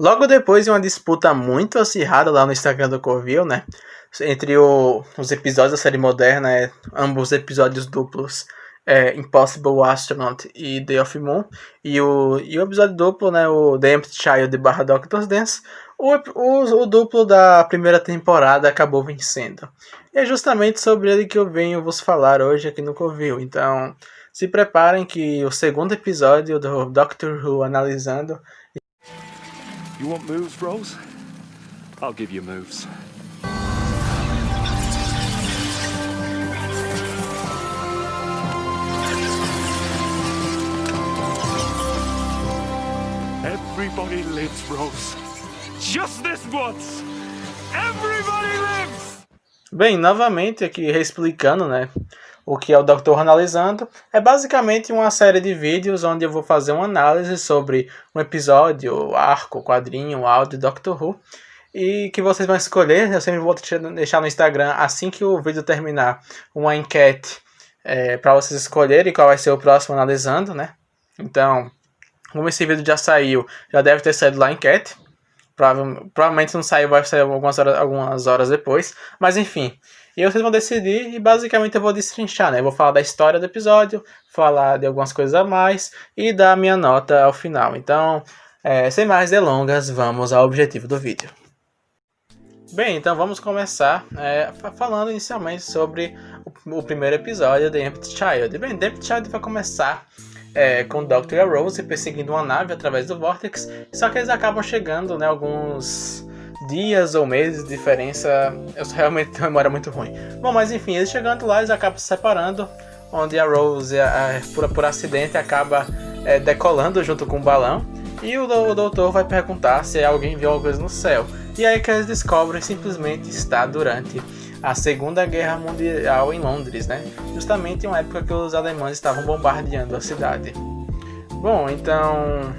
Logo depois de uma disputa muito acirrada lá no Instagram do Covil, né? Entre os episódios da série moderna, ambos episódios duplos, Impossible Astronaut e Day of Moon, e o episódio duplo, né? O The Empty Child / Doctor's Dance, o duplo da primeira temporada acabou vencendo. E é justamente sobre ele que eu venho vos falar hoje aqui no Covil. Então, se preparem que o segundo episódio do Doctor Who analisando. You want moves, Rose? I'll give you moves. Everybody lives, Rose. Just this once. Everybody lives! Bem, novamente aqui reexplicando, né, o que é o Doctor Who analisando. É basicamente uma série de vídeos onde eu vou fazer uma análise sobre um episódio, arco, quadrinho, áudio Doctor Who. E que vocês vão escolher. Eu sempre vou deixar no Instagram, assim que o vídeo terminar, uma enquete para vocês escolherem qual vai ser o próximo analisando, né. Então, como esse vídeo já saiu, já deve ter saído lá a enquete. Provavelmente não saiu, vai sair algumas horas depois. Mas enfim. E vocês vão decidir e basicamente eu vou destrinchar, né? Eu vou falar da história do episódio, falar de algumas coisas a mais e dar a minha nota ao final. Então, sem mais delongas, vamos ao objetivo do vídeo. Bem, então vamos começar falando inicialmente sobre o primeiro episódio, The Empty Child. Bem, The Empty Child vai começar com o Doctor e a Rose perseguindo uma nave através do Vortex, só que eles acabam chegando, né, alguns dias ou meses de diferença. Eu realmente tenho uma memória muito ruim. Bom, mas enfim, eles chegando lá, eles acabam se separando, onde a Rose, por acidente, acaba decolando junto com o balão, e o doutor vai perguntar se alguém viu alguma coisa no céu. E aí que eles descobrem simplesmente está durante a Segunda Guerra Mundial em Londres, né? Justamente em uma época que os alemães estavam bombardeando a cidade. Bom, então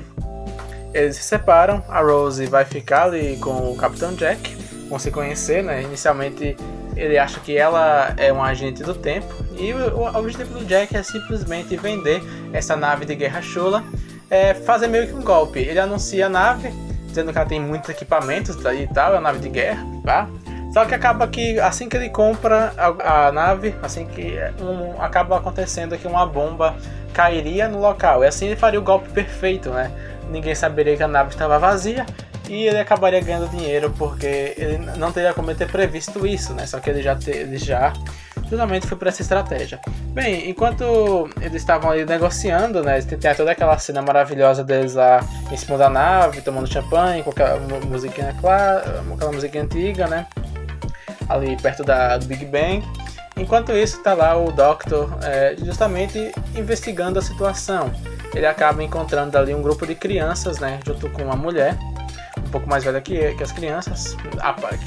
eles se separam, a Rose vai ficar ali com o Capitão Jack, vão se conhecer, né? Inicialmente ele acha que ela é um agente do tempo, e o objetivo do Jack é simplesmente vender essa nave de guerra chula, fazer meio que um golpe. Ele anuncia a nave, dizendo que ela tem muitos equipamentos e tal, é uma nave de guerra, tá? Só que acaba que assim que ele compra a nave, assim que acaba acontecendo que uma bomba cairia no local. E assim ele faria o golpe perfeito, né? Ninguém saberia que a nave estava vazia e ele acabaria ganhando dinheiro porque ele não teria como ter previsto isso, né? Só que ele já finalmente foi por essa estratégia. Bem, enquanto eles estavam ali negociando, né? Tem toda aquela cena maravilhosa deles lá em cima da nave, tomando champanhe, com aquela musiquinha clara, aquela musiquinha antiga, né? Ali perto do Big Bang. Enquanto isso, tá lá o Doctor justamente investigando a situação. Ele acaba encontrando ali um grupo de crianças, né, junto com uma mulher um pouco mais velha que as crianças,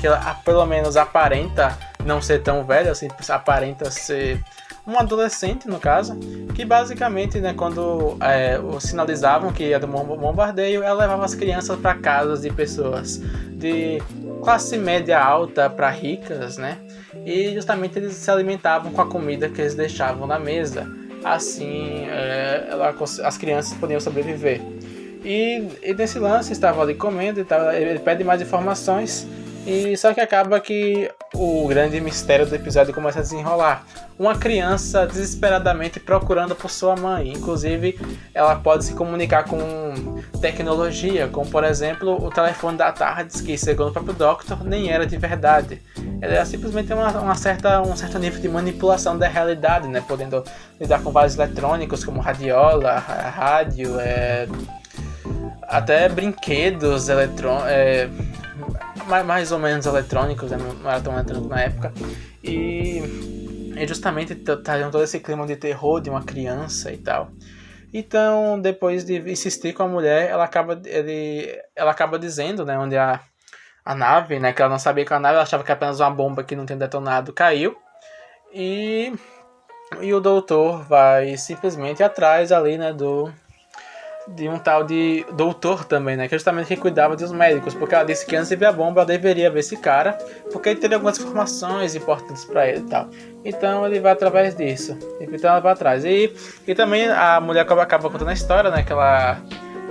que ela, pelo menos aparenta não ser tão velha, assim, aparenta ser um adolescente no caso, que basicamente, né, quando sinalizavam que ia ter um bombardeio, ela levava as crianças para casas de pessoas de classe média alta para ricas, né, e justamente eles se alimentavam com a comida que eles deixavam na mesa, assim as crianças podiam sobreviver. E nesse lance estava ali comendo e tal, ele pede mais informações. E só que acaba que o grande mistério do episódio começa a desenrolar. Uma criança desesperadamente procurando por sua mãe. Inclusive, ela pode se comunicar com tecnologia, como por exemplo o telefone da TARDIS, que segundo o próprio Doctor, nem era de verdade. Ela era simplesmente um certo nível de manipulação da realidade, né? Podendo lidar com vários eletrônicos, como radiola, rádio, até brinquedos mais ou menos eletrônicos, né? Não era tão eletrônico na época, e justamente traziam todo esse clima de terror de uma criança e tal. Então, depois de insistir com a mulher, ela acaba dizendo, né, onde a nave, né, que ela não sabia que a nave, ela achava que apenas uma bomba que não tinha detonado caiu, e o doutor vai simplesmente atrás ali, né, de um tal de doutor também, né? Que é justamente quem cuidava dos médicos, porque ela disse que antes de ver a bomba ela deveria ver esse cara, porque ele teria algumas informações importantes para ele e tal. Então ele vai através disso, então ela vai atrás. E também a mulher acaba contando a história, né? Que ela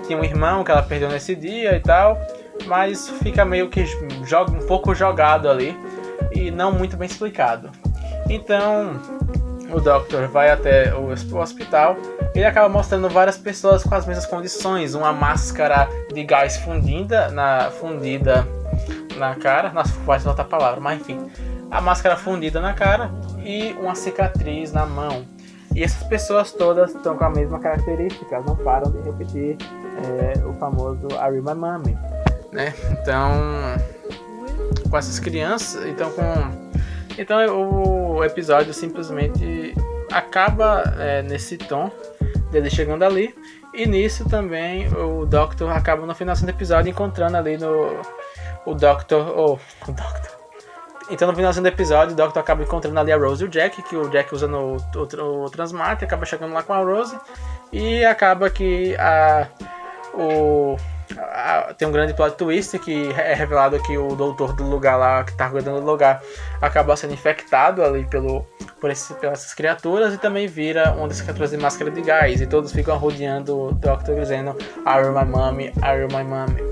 tinha um irmão que ela perdeu nesse dia e tal. mas fica meio que um pouco jogado ali e não muito bem explicado. Então o Doctor vai até o hospital. Ele acaba mostrando várias pessoas com as mesmas condições, uma máscara de gás fundida na cara, nossa, pode outra palavra, mas enfim, a máscara fundida na cara e uma cicatriz na mão. E essas pessoas todas estão com a mesma característica, não param de repetir o famoso Are You My Mommy, né? Então, com essas crianças, então o episódio simplesmente acaba nesse tom dele chegando ali, e nisso também o Doctor acaba no final do episódio encontrando ali o Doctor. Então no finalzinho do episódio o Doctor acaba encontrando ali a Rose e o Jack, que o Jack usa no Transmart, acaba chegando lá com a Rose, e acaba que tem um grande plot twist que é revelado que o doutor do lugar lá, que tá cuidando do lugar, acaba sendo infectado ali pelas criaturas, e também vira uma das criaturas de máscara de gás, e todos ficam rodeando o Doctor dizendo Are You My Mommy, Are You My Mommy.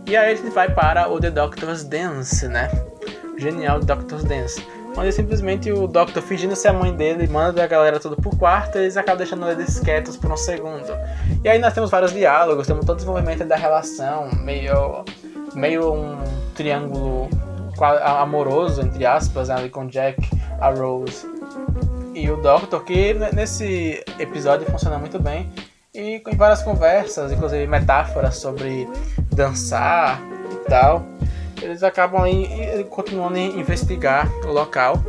E aí a gente vai para o The Doctor's Dance, né? Genial Doctor's Dance, onde simplesmente o Doctor, fingindo ser a mãe dele, manda a galera tudo pro quarto, e eles acabam deixando eles quietos por um segundo. E aí nós temos vários diálogos, temos todo o desenvolvimento da relação, meio um triângulo amoroso, entre aspas, ali com Jack, a Rose e o Doctor, que nesse episódio funciona muito bem, e com várias conversas, inclusive metáforas sobre dançar e tal. Eles acabam aí continuando a investigar o local,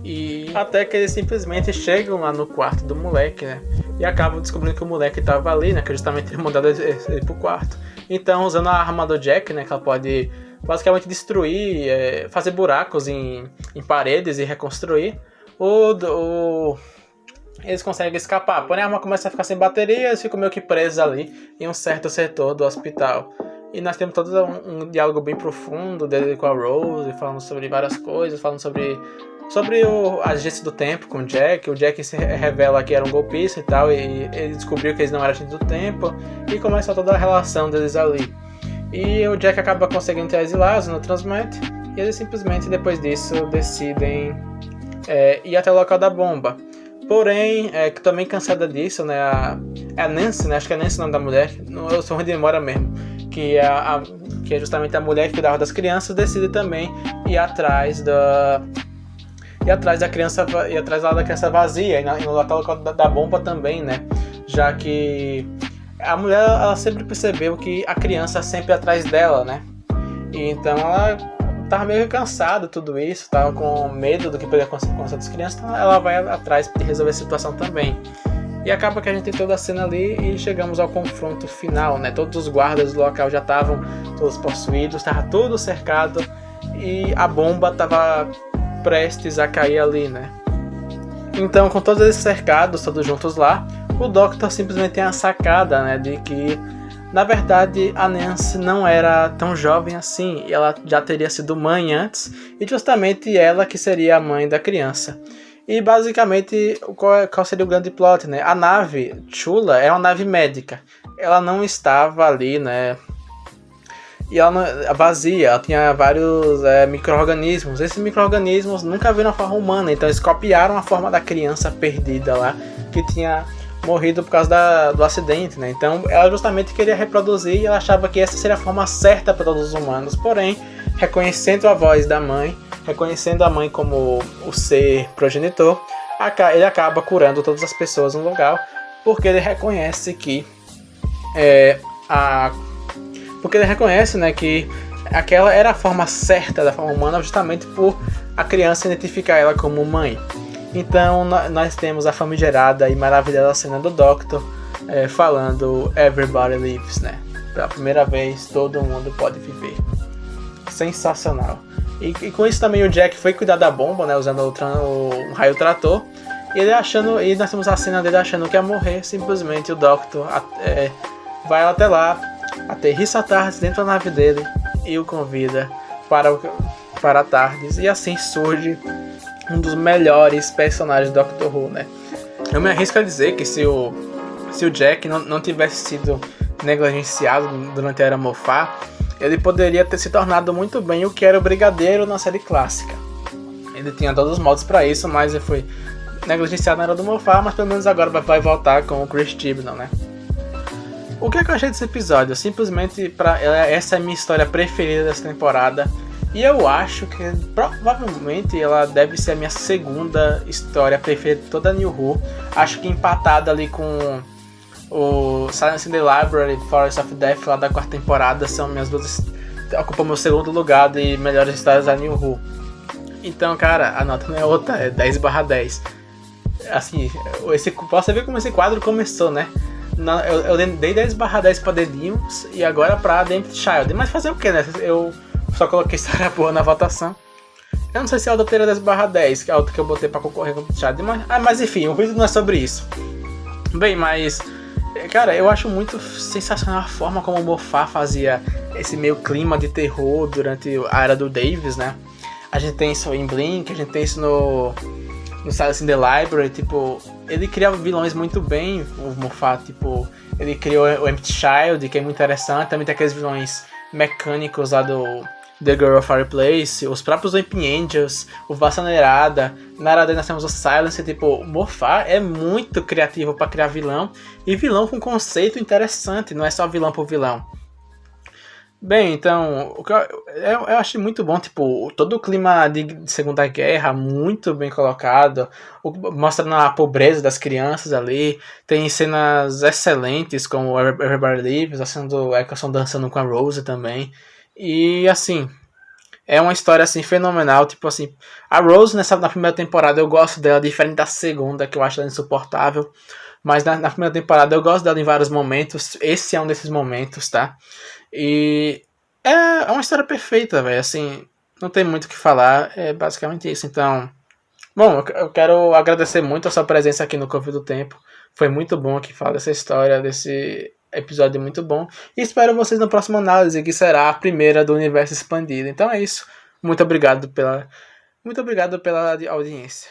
e até que eles simplesmente chegam lá no quarto do moleque, né? E acabam descobrindo que o moleque estava ali, né? Que justamente ele mandado ele pro quarto. Então, usando a arma do Jack, né? Que ela pode basicamente destruir, fazer buracos em paredes e reconstruir, eles conseguem escapar. Porém, a arma começa a ficar sem bateria, eles ficam meio que presos ali em um certo setor do hospital. E nós temos todo um diálogo bem profundo dele com a Rose, falando sobre várias coisas, falando sobre a agência do tempo com o Jack. O Jack se revela que era um golpista e tal, e ele descobriu que eles não eram agentes do tempo, e começa toda a relação deles ali. E o Jack acaba conseguindo ter exilados no Transmat, e eles simplesmente, depois disso, decidem ir até o local da bomba. Porém, que também cansada disso, né, a Nancy, né, acho que é Nancy o nome da mulher, eu sou ruim de memória mesmo, que é justamente a mulher que cuidava das crianças, decide também ir atrás da criança, ir atrás lá da criança vazia, e no local da bomba também, né, já que a mulher, ela sempre percebeu que a criança sempre atrás dela, né, e então ela tava meio cansada de tudo isso, tava com medo do que poderia acontecer com essas crianças, então ela vai atrás de resolver a situação também. E acaba que a gente tem toda a cena ali e chegamos ao confronto final, né? Todos os guardas do local já estavam todos possuídos, estava tudo cercado e a bomba estava prestes a cair ali, né? Então, com todos eles cercados, todos juntos lá, o Doctor simplesmente tem a sacada, né? De que, na verdade, a Nancy não era tão jovem assim, ela já teria sido mãe antes, e justamente ela que seria a mãe da criança. E basicamente, qual seria o grande plot, né? A nave Chula é uma nave médica. Ela não estava ali, né? E ela vazia, ela tinha vários micro-organismos. Esses micro-organismos nunca viram a forma humana, então eles copiaram a forma da criança perdida lá, que tinha morrido por causa do acidente, né? Então ela justamente queria reproduzir, e ela achava que essa seria a forma certa para todos os humanos. Porém, reconhecendo a voz da mãe, reconhecendo a mãe como o ser progenitor, ele acaba curando todas as pessoas no lugar, porque ele reconhece que porque ele reconhece, né, que aquela era a forma certa da forma humana, justamente por a criança identificar ela como mãe. Então nós temos a famigerada e maravilhosa cena do Doctor falando Everybody Lives, né? Pela primeira vez, todo mundo pode viver. Sensacional. E com isso também o Jack foi cuidar da bomba, né, usando o raio trator. E nós temos a cena dele achando que ia morrer. Simplesmente o Doctor vai até lá, aterrissa a TARDIS dentro da nave dele e o convida para a TARDIS. E assim surge um dos melhores personagens do Doctor Who, né? Eu me arrisco a dizer que se o Jack não tivesse sido negligenciado durante a Era Moffat, ele poderia ter se tornado muito bem o que era o Brigadeiro na série clássica. Ele tinha todos os modos para isso, mas ele foi negligenciado na Era do Moffat, mas pelo menos agora vai voltar com o Chris Chibnall, né? O que é que eu achei desse episódio? Simplesmente, essa é a minha história preferida dessa temporada. E eu acho que provavelmente ela deve ser a minha segunda história preferida de toda a New Who. Acho que empatada ali com o Silence in the Library, Forest of Death lá da quarta temporada. São minhas duas. Ocupam meu segundo lugar de melhores histórias da New Who. Então, cara, a nota não é outra, é 10/10. Assim, você ver como esse quadro começou, né? Eu dei 10/10 pra Dedinhos e agora pra The Empty Child. Mas fazer o que, né? Eu só coloquei história boa na votação. Eu não sei se a outra teria 10/10, que é a outra que eu botei pra concorrer com o Empty Child. Mas enfim, o vídeo não é sobre isso. Bem, mas... Cara, eu acho muito sensacional a forma como o Moffat fazia esse meio clima de terror durante a era do Davis, né? A gente tem isso em Blink, a gente tem isso no Silence in the Library, tipo, ele criava vilões muito bem, o Moffat, tipo, ele criou o Empty Child, que é muito interessante, também tem aqueles vilões mecânicos lá do The Girl of Fireplace, os próprios Weeping Angels, o Vassanerada, na era dele nós temos o Silence, tipo, o Moffat é muito criativo para criar vilão, e vilão com conceito interessante, não é só vilão por vilão. Bem, então, eu achei muito bom, tipo, todo o clima de Segunda Guerra, muito bem colocado, mostrando a pobreza das crianças ali, tem cenas excelentes, como Everybody Lives, a cena do Eccleston dançando com a Rose também, e assim, é uma história assim, fenomenal, tipo assim, a Rose na primeira temporada eu gosto dela, diferente da segunda, que eu acho ela insuportável, mas na primeira temporada eu gosto dela em vários momentos, esse é um desses momentos, tá? E é uma história perfeita, velho, assim, não tem muito o que falar, é basicamente isso. Então, bom, eu quero agradecer muito a sua presença aqui no Curva do Tempo, foi muito bom aqui falar dessa história, desse episódio muito bom, e espero vocês na próxima análise, que será a primeira do Universo Expandido. Então é isso, muito obrigado pela audiência.